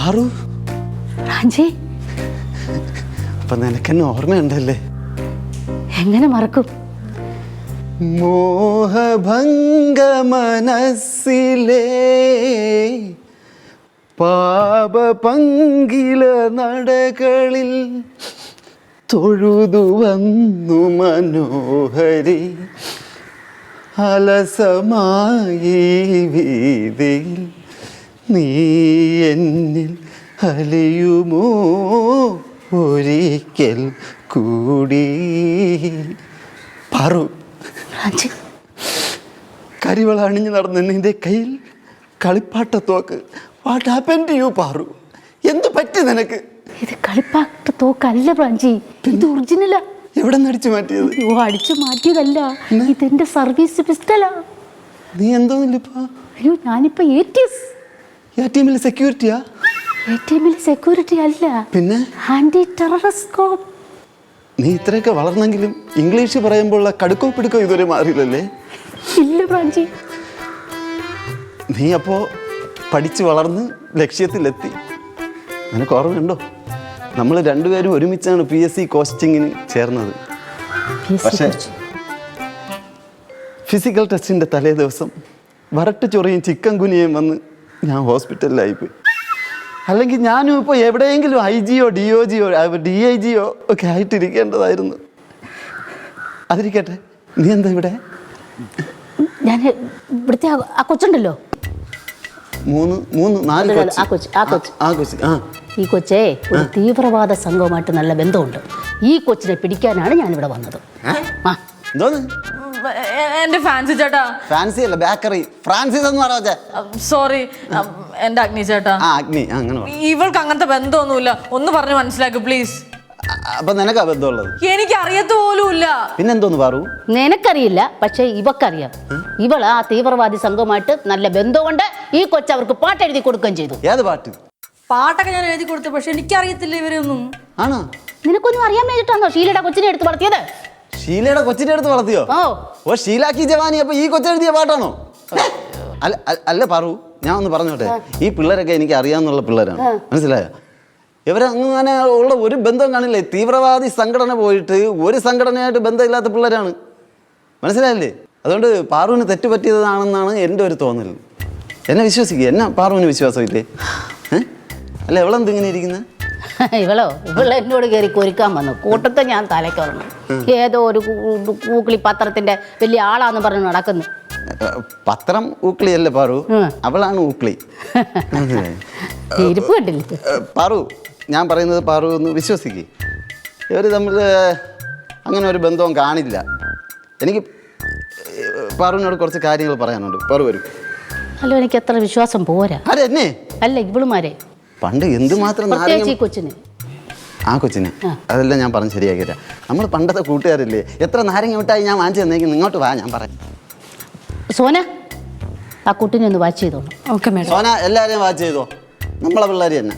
പാറു റാഞ്ചി, അപ്പൊ നിനക്കെന്നെ ഓർമ്മയുണ്ടല്ലേ? എങ്ങനെ മറക്കും? മോഹഭംഗ മനസ്സിലെ പാപപങ്കില നടകളിൽ തൊഴുതു വന്നു മനോഹരി അലസമായി വീതിയിൽ നീ എന്നിൽ അലിയുമോ ഒരിക്കൽ കൂടി. പാറു, കരിവള അണിഞ്ഞു നടന്ന നിന്റെ കയ്യിൽ കളിപ്പാട്ട തോക്ക്. What happen to you Paru? എന്തു പറ്റി നിനക്ക്? ഇത് കളിപ്പാട്ട തോക്കല്ല റാഞ്ചി, ഇത് ഒറിജിനലാ. എവിടെ നിന്ന് അടിച്ചു മാറ്റിയത്? അയ്യോ, അടിച്ചു മാറ്റിയതല്ല, ഇതെന്റെ സർവീസ് പിസ്റ്റലാ. നീ എന്തോന്നില്ലപ്പാ? അയ്യോ, ഞാനിപ്പോ ATM സെക്യൂരിറ്റിയാ? ATM സെക്യൂരിറ്റി അല്ല, പിന്നെ ആന്റി ടെററിസ്കോപ്പ്. നീ ഇത്രയൊക്കെ വളർന്നെങ്കിലും ഇംഗ്ലീഷ് പറയുമ്പോഴുള്ള കടുക്കോ പിടുക്കോ ഇതുവരെ മാറിയില്ലല്ലേ? ഇല്ല റാഞ്ചി. നീ അപ്പോ പഠിച്ചു വളർന്ന് ലക്ഷ്യത്തിലെത്തി. നിനക്ക് ഓർമ്മയുണ്ടോ? നമ്മൾ രണ്ടുപേരും ഒരുമിച്ചാണ് PSC കോച്ചിങ്ങിന് ചേർന്നത്. പക്ഷേ ഫിസിക്കൽ ടെസ്റ്റിൻ്റെ തലേ ദിവസം വരട്ട് ചൊറിയും ചിക്കൻ കുനിയും വന്ന് ഞാൻ ഹോസ്പിറ്റലിലായിപ്പോയി. അല്ലെങ്കിൽ ഞാനും ഇപ്പോൾ എവിടെയെങ്കിലും IGയോ DOGയോ DIGയോ ഒക്കെ ആയിട്ടിരിക്കേണ്ടതായിരുന്നു. അതിരിക്കട്ടെ, നീ എന്താ ഇവിടെ? ഞാൻ ഇവിടുത്തെ ആ കൊച്ചുണ്ടല്ലോ, ഈ കൊച്ചേ ഒരു തീവ്രവാദ സംഘവുമായിട്ട് നല്ല ബന്ധമുണ്ട്. ഈ കൊച്ചിനെ പിടിക്കാനാണ് ഞാനിവിടെ വന്നത്. എന്റെ ഫാൻസി ചേട്ടാ. ഫാൻസി അല്ല, ബേക്കറി. ഫ്രാൻസിസ് എന്ന് പറഞ്ഞേ. സോറി, എന്റെ അഗ്നി ചേട്ടാ. അഗ്നി, അങ്ങനെ ഇവൾക്ക് അങ്ങനത്തെ ബന്ധമൊന്നുമില്ല. ഒന്ന് പറഞ്ഞ് മനസ്സിലാക്ക് പ്ലീസ്. അപ്പൊ നിനക്കാ ബന്ധമുള്ളത്? എനിക്ക് അറിയത്ത് പോലുമില്ല. പിന്നെന്തോന്ന് പാറു? നിനക്കറിയില്ല, പക്ഷെ ഇവക്കറിയാം. ഇവള് ആ തീവ്രവാദി സംഘവുമായിട്ട് നല്ല ബന്ധമുണ്ട്. ഈ കൊച്ചു അവർക്ക് പാട്ട് എഴുതി കൊടുക്കുകയും ചെയ്തു. ഏത് പാട്ട്? പാട്ടൊക്കെ ഞാൻ എഴുതി കൊടുത്തു, പക്ഷെ എനിക്കറിയത്തില്ല ഇവരൊന്നും. ആണോ? നിനക്കൊന്നും അറിയാൻ വേണ്ടിട്ടാണോ ഷീലയുടെ കൊച്ചിനെ എടുത്ത് വളർത്തിയത്? ഷീലയുടെ കൊച്ചിനെ എടുത്ത് വളർത്തിയോ? ഓ, ഷീലാക്കി ജവാനി. അപ്പൊ ഈ കൊച്ചെഴുതിയ പാട്ടാണോ? അല്ല പാറു, ഞാൻ ഒന്ന് പറഞ്ഞോട്ടെ. ഈ പിള്ളേരൊക്കെ എനിക്ക് അറിയാവുന്നുള്ള പിള്ളേരാണ്, മനസ്സിലായോ? ഇവരങ്ങനെ ഉള്ള ഒരു ബന്ധം കാണില്ലേ. തീവ്രവാദി സംഘടന പോയിട്ട് ഒരു സംഘടനയായിട്ട് ബന്ധമില്ലാത്ത പിള്ളേരാണ്, മനസ്സിലായില്ലേ? അതുകൊണ്ട് പാറുവിന് തെറ്റുപറ്റിയതാണെന്നാണ് എൻ്റെ ഒരു തോന്നൽ. എന്നെ വിശ്വസിക്കുക. എന്നെ പാറുവിന് വിശ്വാസമില്ലേ? അല്ല, ഇവളെന്ത് ഇങ്ങനെ ഇരിക്കുന്നത്? ഇവളെ എന്നോട് കയറി കൊരുക്കാൻ വന്നു. കൂട്ടത്തെ ഞാൻ തലയ്ക്കൊറണം. ഏതോ ഒരു ഊക്കിളി പത്രത്തിന്റെ വലിയ ആളാന്ന് പറഞ്ഞു നടക്കുന്നു. പത്രം ഊക്കളിയല്ലേ പാറു, അവളാണ് ഊക്കളി. ഇരിപ്പ് കണ്ടില്ലേ പാറു? ഞാൻ പറയുന്നത് പാറു ഒന്ന് വിശ്വസിക്കുക. ഇവർ തമ്മിൽ അങ്ങനെ ഒരു ബന്ധവും കാണില്ല. എനിക്ക് പാറുവിനോട് കുറച്ച് കാര്യങ്ങൾ പറയാനുണ്ട്. പാറു വരും. അല്ലോ, എനിക്ക് അത്ര വിശ്വാസം പോരാ. അതെ, എന്നെ അല്ല, ഇവളുമാരെ പണ്ട് എന്തുമാത്രം കൊച്ചിന് ആ കൊച്ചിന് അതെല്ലാം ഞാൻ പറഞ്ഞ് ശരിയാക്കില്ല. നമ്മൾ പണ്ടത്തെ കൂട്ടുകാരില്ലേ? എത്ര നാരങ്ങ മിഠായി ഞാൻ വാങ്ങിച്ചു തന്നേക്കും. ഇങ്ങോട്ട് വാ, ഞാൻ പറയാം. സോന, ആ കുട്ടിനെ ഒന്ന് വാച്ച് ചെയ്തോളൂ. Okay madam. സോന എല്ലാവരെയും വാച്ച് ചെയ്തോ, നമ്മളെ പിള്ളേർ തന്നെ.